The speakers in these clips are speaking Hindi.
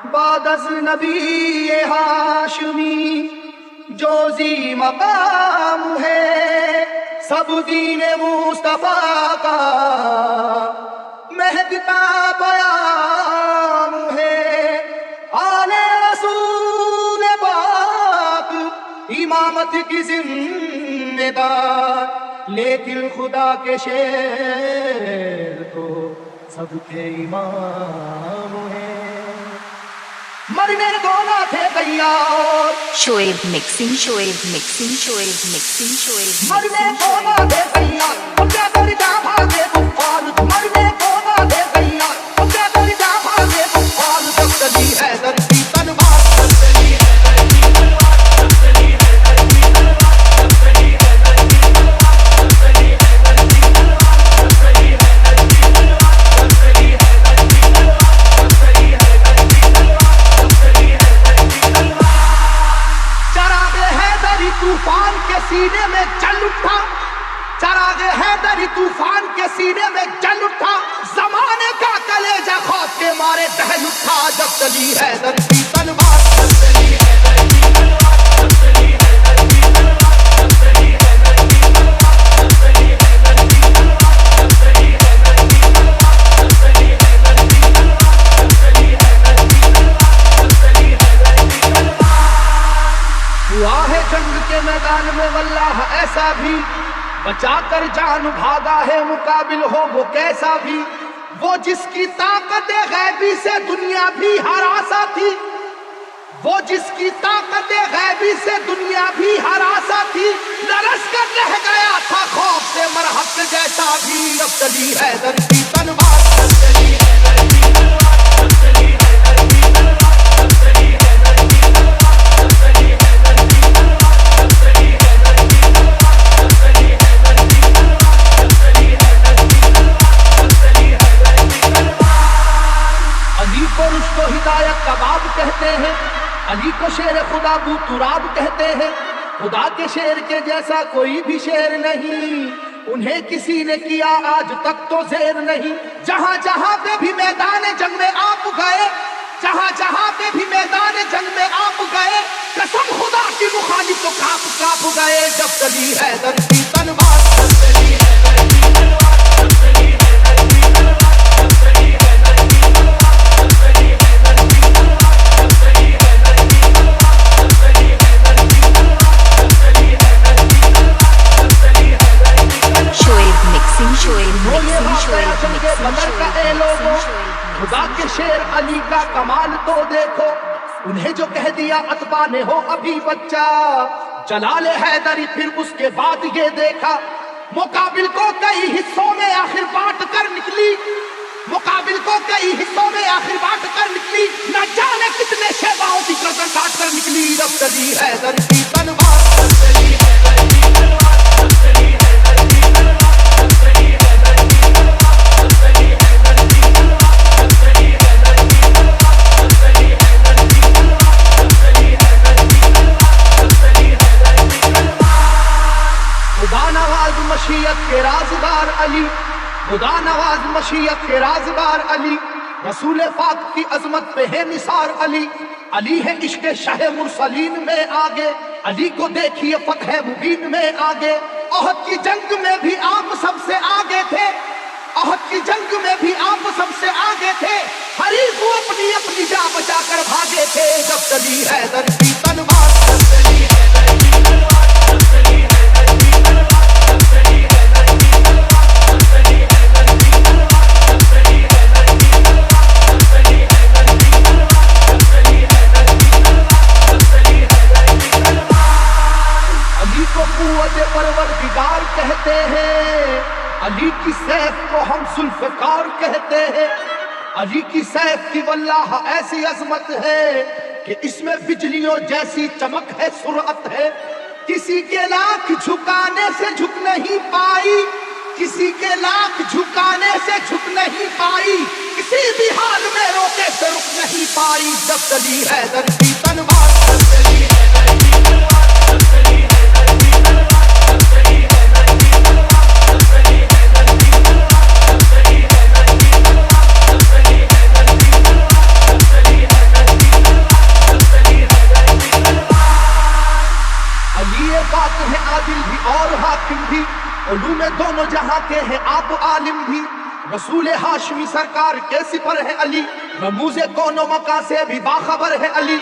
बादस नबी ये हाशमी जोजी मकाम है, सब दीन मुस्तफा का महकता बयाम है। आले रसूल पाक इमामत की जिम्मेदार, लेकिन खुदा के शेर तो सबके इमाम है। मरने को ना थे तैयार, Shoaib mixing, Shoaib mixing, Shoaib mixing, Shoaib मरने को ना थे तैयार, उनके दर्जा भागे कुफार। मरने को ना थे तैयार, उनके दर्जा भागे कुफार। जब चली है धरती तलवार, जब चली है धरती तलवार, जब चली है धरती तलवार, जब चली है धरती तलवार, जब चली है धरती तलवार, जब चली है धरती तलवार, जब चली है धरती तलवार, जब चली है धरती तलवार, जब चली है धरती तलवार। चरागे हैदरी तूफान के सीने में जल उठा, चरागे हैदरी तूफान के सीने में जल उठा। जमाने का कलेजा खौफ के मारे दहल उठा। जब चली है धरती तलवार, जब चली है धरती तलवार, जब चली है धरती तलवार, जब चली है धरती तलवार, जब चली है धरती तलवार, जब चली है धरती तलवार, जब चली है धरती तलवार, जब चली है धरती तलवार, जब चली है धरती तलवार। हुआ है जंग के मैदान में वल्लाह ऐसा भी, बचा कर जान भागा है मुकाबिल हो वो कैसा भी। वो जिसकी ताकत गैबी से दुनिया भी हरासा थी, वो जिसकी ताकत गैबी से दुनिया भी हरासा थी। लरस कर रह गया था खौफ से मरहक जैसा भी। अब चली है धरती तलवार, अब चली है धरती तलवार, अब चली है धरती तलवार, अब चली है धरती तलवार, अब चली है धरती तलवार, अब चली है धरती तलवार, अब चली है धरती तलवार, अब चली है धरती तलवार, अब चली है धरती तलवार। अली को रुश्तो हिदायत का बाब कहते हैं, अली को शेर खुदा बू तुराब कहते हैं। खुदा के शेर के जैसा कोई भी शेर नहीं, उन्हें किसी ने किया आज तक तो जेर नहीं। जहां जहां पे भी मैदान जंग में आप गए, जहां जहां पे भी मैदान जंग में आप गए, कसम खुदा की मुखालिफ तो कांप कांप गए। जब चली है धरती तलवार, जब चली है धरती तलवार, जब चली है धरती तलवार, जब चली है धरती तलवार, जब चली है धरती तलवार, जब चली है धरती तलवार, जब चली है धरती तलवार, जब चली है धरती तलवार, जब चली है धरती तलवार। शोएब मिक्सिंग, शोएब वो ये मिक्सिंग, वाक़या शोएब जंगे मिक्सिंग, बदर का ए शोएब लोगो, मिक्सिंग, खुदा के शेर अली का कमाल तो देखो। उन्हें जो कह दिया अतबा ने हो अभी बच्चा, जलाले हैदरी फिर उसके बाद ये देखा। मुकाबिल को कई हिस्सों में आखिर बांट कर निकली, मुकाबिल को कई हिस्सों में आखिर बांट कर निकली। न जाने कितने शेवाओं की गर्दन काट कर निकली। जब चली है धरती तलवार, जब चली है धरती तलवार, जब चली है धरती तलवार, जब चली है धरती तलवार, जब चली है धरती तलवार, जब चली है धरती तलवार, जब चली है धरती तलवार, जब चली है धरती तलवार, जब चली है धरती तलवार। खुदा नवाज मशीयत के राज़दार अली, खुदा नवाज मशीयत के राज़दार अली। रसूल पाक की अजमत पे है निसार अली। अली है इश्क शाह मुरसलीन में आगे, अली को देखिए फतह मुबीन में आगे। ओहद की जंग में भी आप सबसे आगे थे, ओहद की जंग में भी आप सबसे आगे थे। हरीफ को अपनी अपनी जान बचाकर भागे थे। जब चली है धरती तलवार, जब चली है धरती तलवार, जब चली है धरती तलवार, जब चली है धरती तलवार, जब चली है धरती तलवार, जब चली है धरती तलवार, जब चली है धरती तलवार, जब चली है धरती तलवार, जब चली है धरती तलवार। अली को कुव्वत परवरदिगार कहते हैं, अली की सैफ को हम जुल्फ़कार कहते हैं। अली की सैफ की वल्लाह ऐसी अजमत है कि इसमें बिजलियों जैसी चमक है, सुरअत है। किसी के लाख झुकाने से झुक नहीं पाई, किसी के लाख झुकाने से झुक नहीं पाई। किसी भी हाल में रोके से रुक नहीं पाई। जब चली है धरती तलवार, जब चली है धरती तलवार, जब चली है धरती तलवार, जब हैं आदिल भी और हाकिम भी, उलूम दोनों जहां के हैं आप आलिम भी। रसूल हाशमी सरकार के सिपर है अली, रमूज़े कौनो मका से भी बाखबर है अली।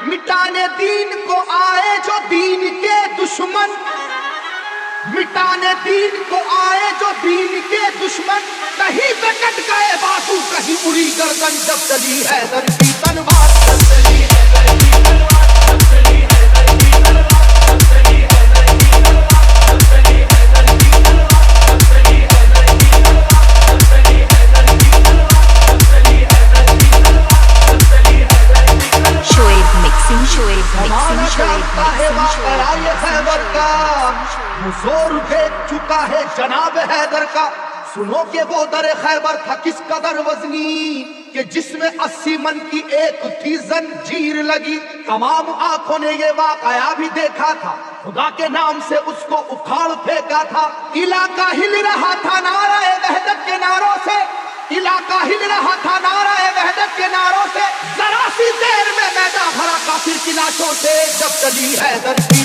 मिटाने दीन को आए जो दीन के दुश्मन, मिटाने दीन को आए जो दीन के दुश्मन, कहीं पे कट गए बाजू कहीं उड़ी गर्दन, जब चली हैदर की तलवार, जब चली हैदर की तलवार, जब चली हैदर की तलवार, जब चली हैदर की तलवार, जब चली हैदर की तलवार, जब चली हैदर की तलवार, जब चली हैदर की तलवार, जब चली हैदर की तलवार, जब चली हैदर की तलवार। Shoaib mixing, Shoaib ज़माना mixing, Shoaib जानता है mixing, वाक़या ये हैदर का, वो जोर देख चुका है जनाब हैदर का। सुनो कि वो दर खैबर था किस कदर वजनी, कि जिसमें 80 मन की एक थी जंजीर लगी। तमाम आंखों ने ये वाक़या भी देखा था, खुदा के नाम से उसको उखाड़ फेंका था। इलाका हिल रहा था नाराए वहदत के नारों से, इलाका हिल रहा था नाराए वहदत के नारों से। जरा सी देर में मैदान भरा काफिर की लाशों से, जब चली हैदर की